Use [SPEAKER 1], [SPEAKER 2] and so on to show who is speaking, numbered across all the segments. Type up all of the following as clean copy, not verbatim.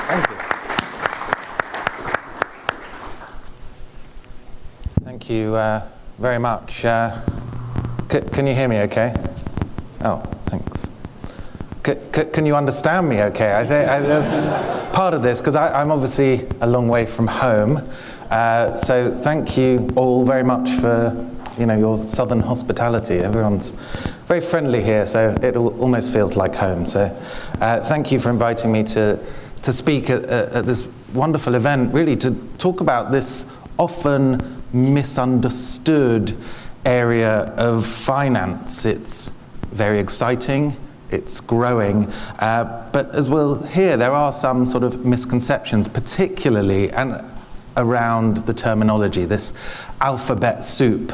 [SPEAKER 1] Thank you. Thank you very much. Can you hear me okay? Oh, thanks. Can you understand me okay? I think that's part of this, because I'm obviously a long way from home. So thank you all very much for your southern hospitality. Everyone's very friendly here, so it almost feels like home. So thank you for inviting me to speak at this wonderful event, really to talk about this often misunderstood area of finance. It's very exciting, it's growing, but as we'll hear, there are some sort of misconceptions, particularly around the terminology, this alphabet soup.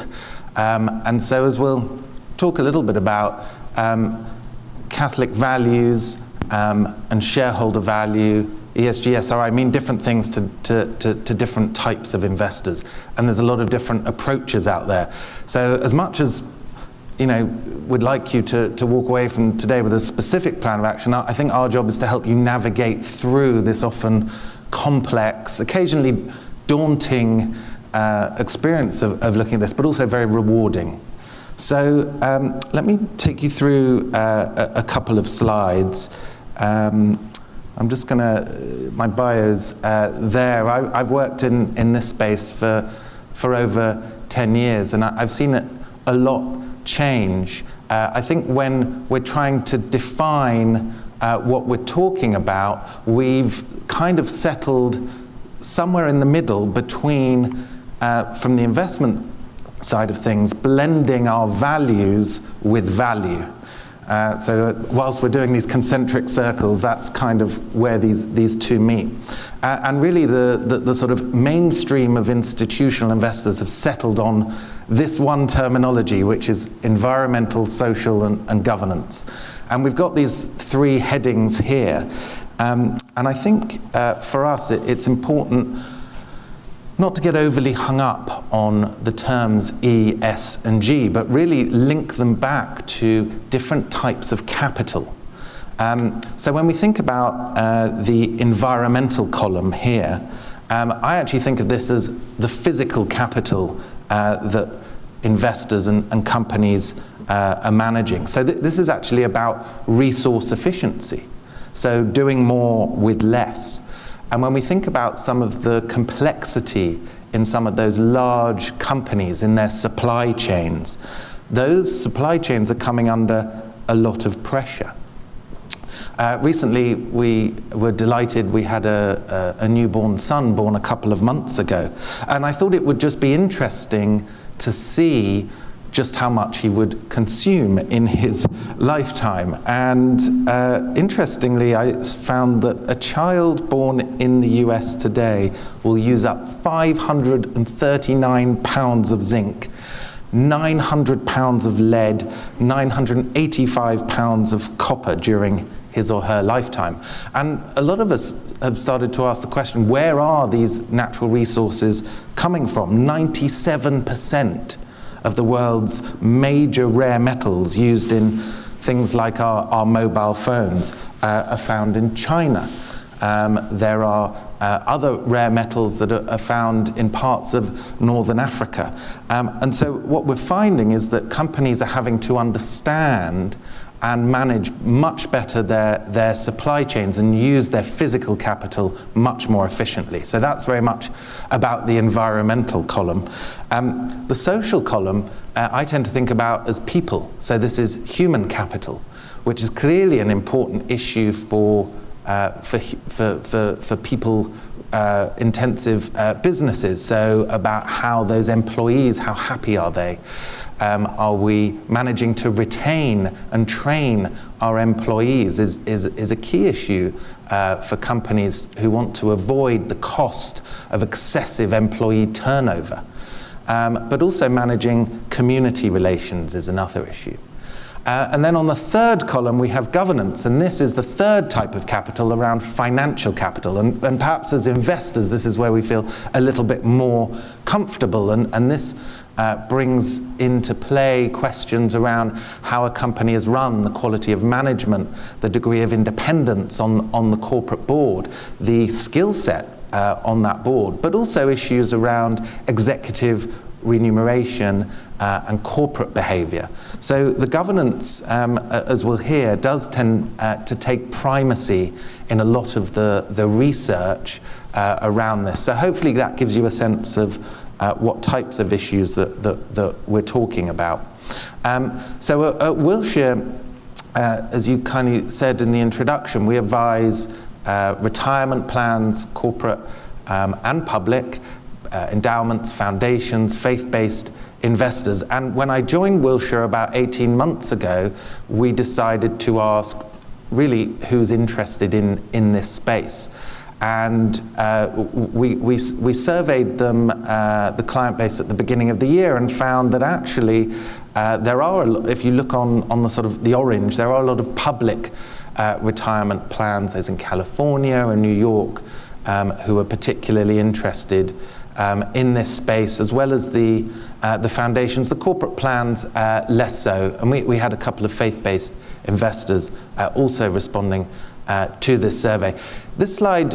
[SPEAKER 1] And so as we'll talk a little bit about Catholic values and shareholder value, ESG, SRI mean different things to different types of investors, and there's a lot of different approaches out there. So as much as we'd like you to walk away from today with a specific plan of action, I think our job is to help you navigate through this often complex, occasionally daunting experience of looking at this, but also very rewarding. So let me take you through a couple of slides. I'm just my bio's there. I've worked in this space for over 10 years, and I've seen it a lot change. I think when we're trying to define what we're talking about, we've kind of settled somewhere in the middle between, from the investment side of things, blending our values with value. So whilst we're doing these concentric circles, that's kind of where these two meet. And really the sort of mainstream of institutional investors have settled on this one terminology, which is environmental, social, and governance. And we've got these three headings here. And I think for us it's important not to get overly hung up on the terms E, S, and G, but really link them back to different types of capital. So when we think about the environmental column here, I actually think of this as the physical capital that investors and companies are managing. So this is actually about resource efficiency, so doing more with less. And when we think about some of the complexity in some of those large companies in their supply chains, those supply chains are coming under a lot of pressure. Recently, we were delighted we had a newborn son born a couple of months ago. And I thought it would just be interesting to see just how much he would consume in his lifetime. And interestingly, I found that a child born in the US today will use up 539 pounds of zinc, 900 pounds of lead, 985 pounds of copper during his or her lifetime. And a lot of us have started to ask the question, where are these natural resources coming from? 97% of the world's major rare metals used in things like our mobile phones are found in China. There are other rare metals that are found in parts of northern Africa. And so what we're finding is that companies are having to understand and manage much better their supply chains and use their physical capital much more efficiently. So that's very much about the environmental column. The social column, I tend to think about as people. So this is human capital, which is clearly an important issue for people intensive businesses. So about how those employees, how happy are they? Are we managing to retain and train our employees is a key issue for companies who want to avoid the cost of excessive employee turnover. But also managing community relations is another issue. And then on the third column, we have governance, and this is the third type of capital around financial capital. And perhaps as investors, this is where we feel a little bit more comfortable. And this brings into play questions around how a company is run, the quality of management, the degree of independence on the corporate board, the skill set on that board, but also issues around executive remuneration and corporate behavior. So the governance, as we'll hear, does tend to take primacy in a lot of the research around this. So hopefully that gives you a sense of what types of issues that we're talking about. So at Wilshire, as you kind of said in the introduction, we advise retirement plans, corporate and public, endowments, foundations, faith-based investors. And when I joined Wilshire about 18 months ago, we decided to ask really who's interested in this space. And we surveyed them, the client base at the beginning of the year, and found that actually there are, if you look on the sort of the orange, there are a lot of public retirement plans, as in California and New York, who are particularly interested in this space, as well as the foundations. The corporate plans less so, and we had a couple of faith-based investors also responding to this survey. This slide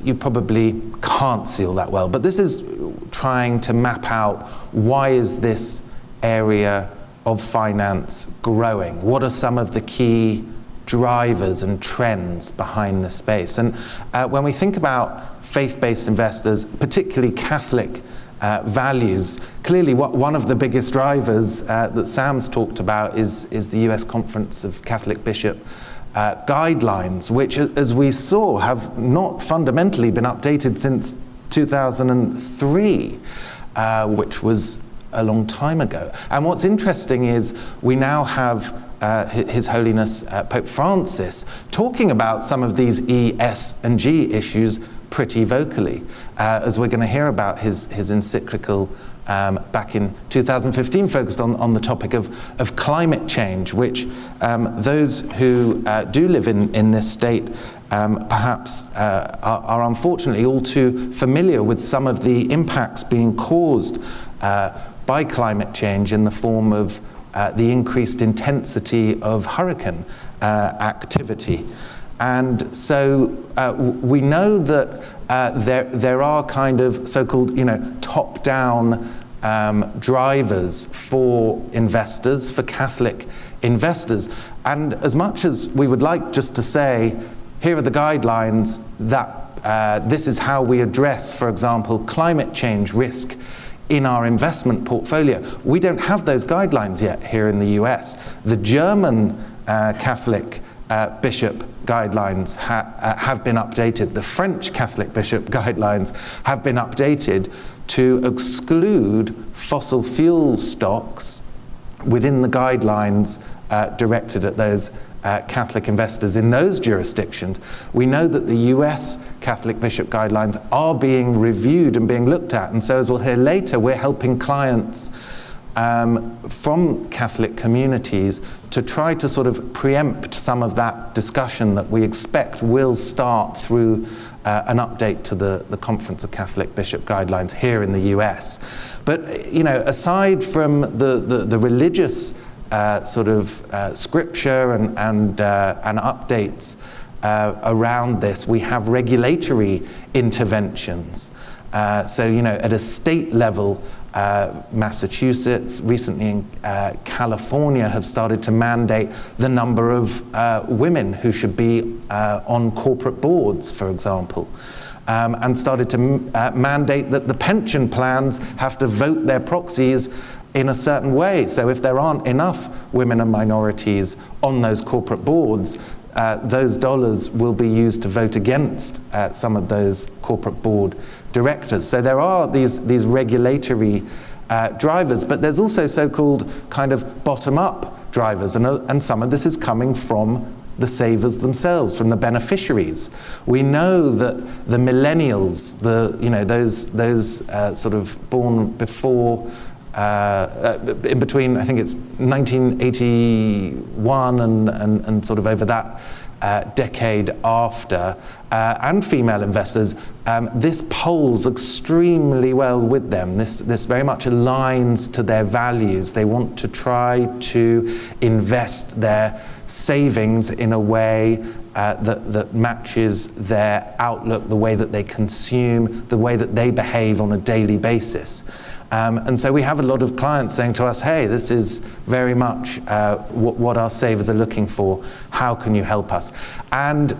[SPEAKER 1] you probably can't see all that well, but this is trying to map out why is this area of finance growing? What are some of the key drivers and trends behind the space? And when we think about faith-based investors, particularly Catholic values, clearly one of the biggest drivers that Sam's talked about is the US Conference of Catholic Bishop guidelines, which, as we saw, have not fundamentally been updated since 2003, which was a long time ago. And what's interesting is we now have His Holiness Pope Francis talking about some of these E, S, and G issues pretty vocally, as we're going to hear about his encyclical back in 2015 focused on the topic of climate change, which those who do live in this state perhaps are unfortunately all too familiar with some of the impacts being caused by climate change in the form of the increased intensity of hurricane activity. And so we know that there are kind of so-called, top-down drivers for investors, for Catholic investors. And as much as we would like just to say, here are the guidelines that this is how we address, for example, climate change risk in our investment portfolio, we don't have those guidelines yet here in the US. The German Catholic bishop guidelines have been updated. The French Catholic bishop guidelines have been updated to exclude fossil fuel stocks within the guidelines directed at those Catholic investors in those jurisdictions. We know that the US Catholic bishop guidelines are being reviewed and being looked at, and so as we'll hear later, we're helping clients from Catholic communities to try to sort of preempt some of that discussion that we expect will start through an update to the Conference of Catholic Bishop Guidelines here in the US. But aside from the religious sort of scripture and updates around this, we have regulatory interventions. So at a state level, Massachusetts, recently in California, have started to mandate the number of women who should be on corporate boards, for example, and started to mandate that the pension plans have to vote their proxies in a certain way. So if there aren't enough women and minorities on those corporate boards, those dollars will be used to vote against some of those corporate board directors. So there are these regulatory drivers, but there's also so-called kind of bottom-up drivers, and some of this is coming from the savers themselves, from the beneficiaries. We know that the millennials, those sort of born before, in between, I think it's 1981 and sort of over that decade after, and female investors, this polls extremely well with them. This very much aligns to their values. They want to try to invest their savings in a way that matches their outlook, the way that they consume, the way that they behave on a daily basis. And so we have a lot of clients saying to us, hey, this is very much what our savers are looking for. How can you help us? And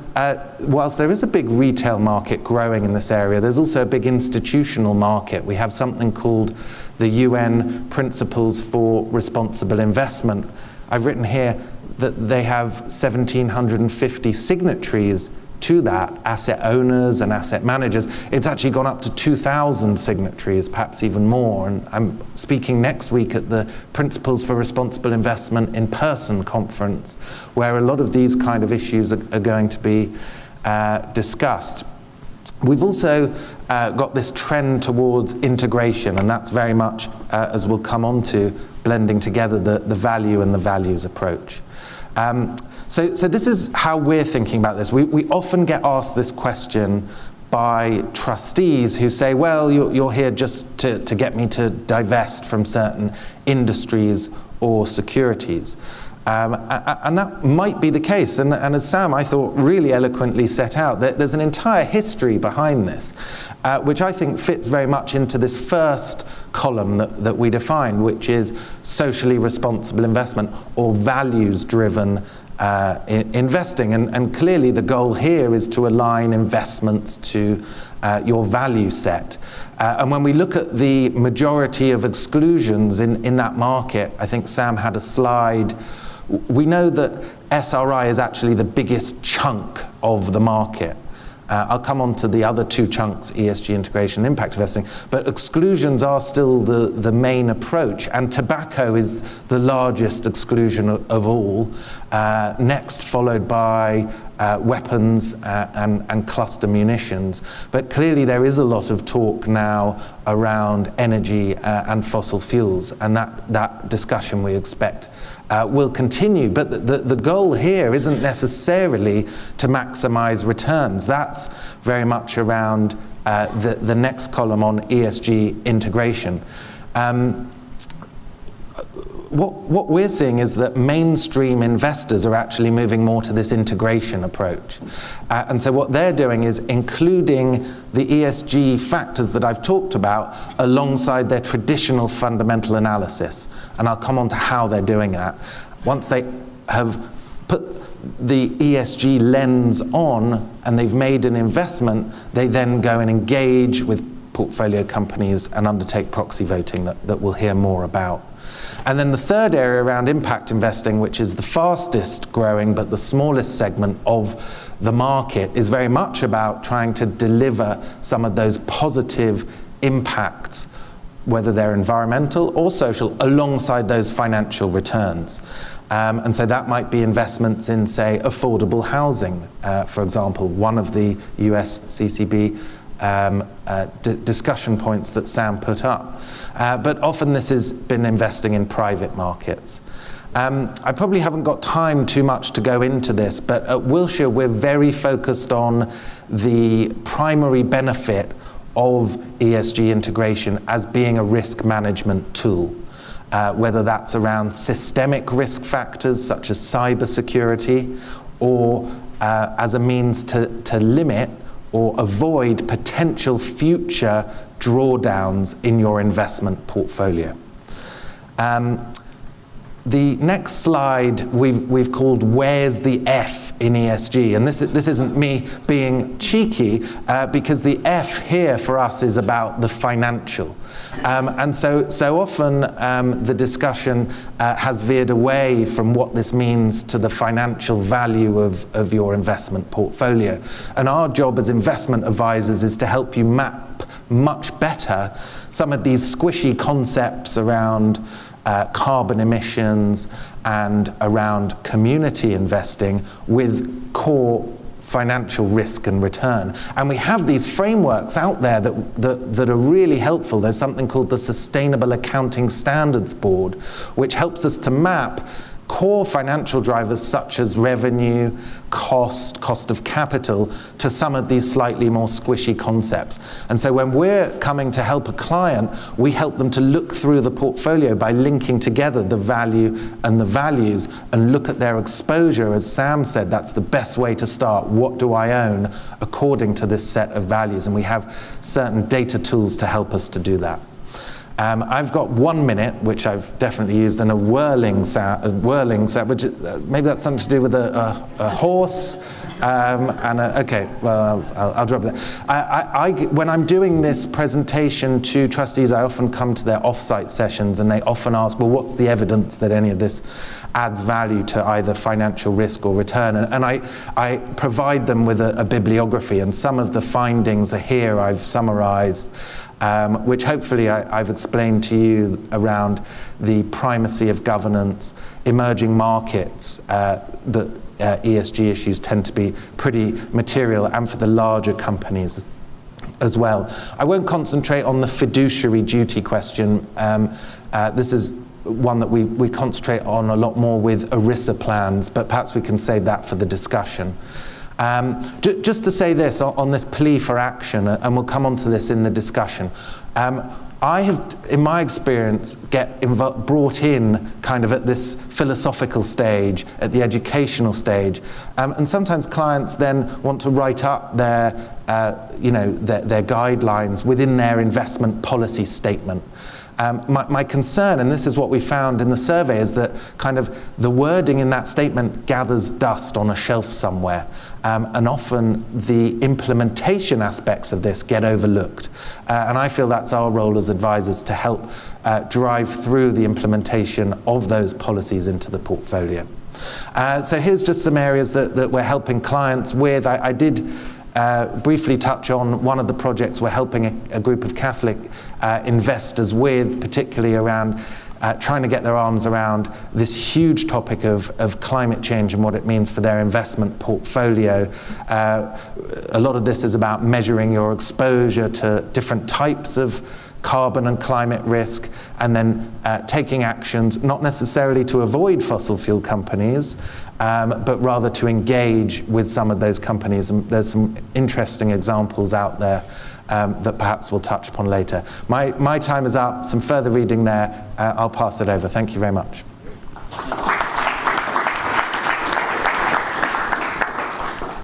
[SPEAKER 1] whilst there is a big retail market growing in this area, there's also a big institutional market. We have something called the UN Principles for Responsible Investment. I've written here that they have 1,750 signatories to that, asset owners and asset managers. It's actually gone up to 2,000 signatories, perhaps even more. And I'm speaking next week at the Principles for Responsible Investment in-person conference, where a lot of these kind of issues are going to be discussed. We've also got this trend towards integration, and that's very much, as we'll come on to, blending together the value and the values approach. So this is how we're thinking about this. We often get asked this question by trustees who say, well, you're here just to get me to divest from certain industries or securities. And that might be the case. And as Sam, I thought, really eloquently set out, there's an entire history behind this, which I think fits very much into this first column that we defined, which is socially responsible investment or values-driven investing. And clearly the goal here is to align investments to your value set. And when we look at the majority of exclusions in that market, I think Sam had a slide. We know that SRI is actually the biggest chunk of the market. I'll come on to the other two chunks, ESG integration and impact investing, but exclusions are still the main approach, and tobacco is the largest exclusion of all, next followed by weapons and cluster munitions. But clearly there is a lot of talk now around energy and fossil fuels, and that discussion we expect will continue. But the goal here isn't necessarily to maximize returns. That's very much around the next column on ESG integration. What we're seeing is that mainstream investors are actually moving more to this integration approach. And so what they're doing is including the ESG factors that I've talked about alongside their traditional fundamental analysis. And I'll come on to how they're doing that. Once they have put the ESG lens on and they've made an investment, they then go and engage with portfolio companies and undertake proxy voting that we'll hear more about. And then the third area around impact investing, which is the fastest growing but the smallest segment of the market, is very much about trying to deliver some of those positive impacts, whether they're environmental or social, alongside those financial returns. And so that might be investments in, say, affordable housing, for example, one of the US CCB discussion points that Sam put up. But often this has been investing in private markets. I probably haven't got time too much to go into this, but at Wilshire we're very focused on the primary benefit of ESG integration as being a risk management tool, whether that's around systemic risk factors such as cybersecurity, or as a means to limit or avoid potential future drawdowns in your investment portfolio. The next slide we've called "Where's the F in ESG?" And this isn't me being cheeky, because the F here for us is about the financial. And so often the discussion has veered away from what this means to the financial value of your investment portfolio. And our job as investment advisors is to help you map much better some of these squishy concepts around carbon emissions and around community investing with core financial risk and return. And we have these frameworks out there that are really helpful. There's something called the Sustainable Accounting Standards Board, which helps us to map core financial drivers such as revenue, cost of capital, to some of these slightly more squishy concepts. And so when we're coming to help a client, we help them to look through the portfolio by linking together the value and the values and look at their exposure. As Sam said, that's the best way to start. What do I own according to this set of values? And we have certain data tools to help us to do that. I've got 1 minute, which I've definitely used, and a whirling sound, which maybe that's something to do with a horse. Okay, well, I'll drop that. When I'm doing this presentation to trustees, I often come to their off-site sessions, and they often ask, well, what's the evidence that any of this adds value to either financial risk or return? And I provide them with a bibliography, and some of the findings are here. I've summarized, which hopefully I've explained to you around the primacy of governance, emerging markets, that ESG issues tend to be pretty material, and for the larger companies as well. I won't concentrate on the fiduciary duty question. This is one that we concentrate on a lot more with ERISA plans, but perhaps we can save that for the discussion. Just to say this on this plea for action, and we'll come on to this in the discussion. I have, in my experience, brought in kind of at this philosophical stage, at the educational stage, and sometimes clients then want to write up their guidelines within their investment policy statement. My concern, and this is what we found in the survey, is that kind of the wording in that statement gathers dust on a shelf somewhere, and often the implementation aspects of this get overlooked. And I feel that's our role as advisors to help drive through the implementation of those policies into the portfolio. So here's just some areas that we're helping clients with. I did briefly touch on one of the projects we're helping a group of Catholic investors with, particularly around trying to get their arms around this huge topic of climate change and what it means for their investment portfolio. A lot of this is about measuring your exposure to different types of carbon and climate risk, and then taking actions not necessarily to avoid fossil fuel companies, but rather to engage with some of those companies. And there's some interesting examples out there that perhaps we'll touch upon later. My time is up. Some further reading there. I'll pass it over. Thank you very much.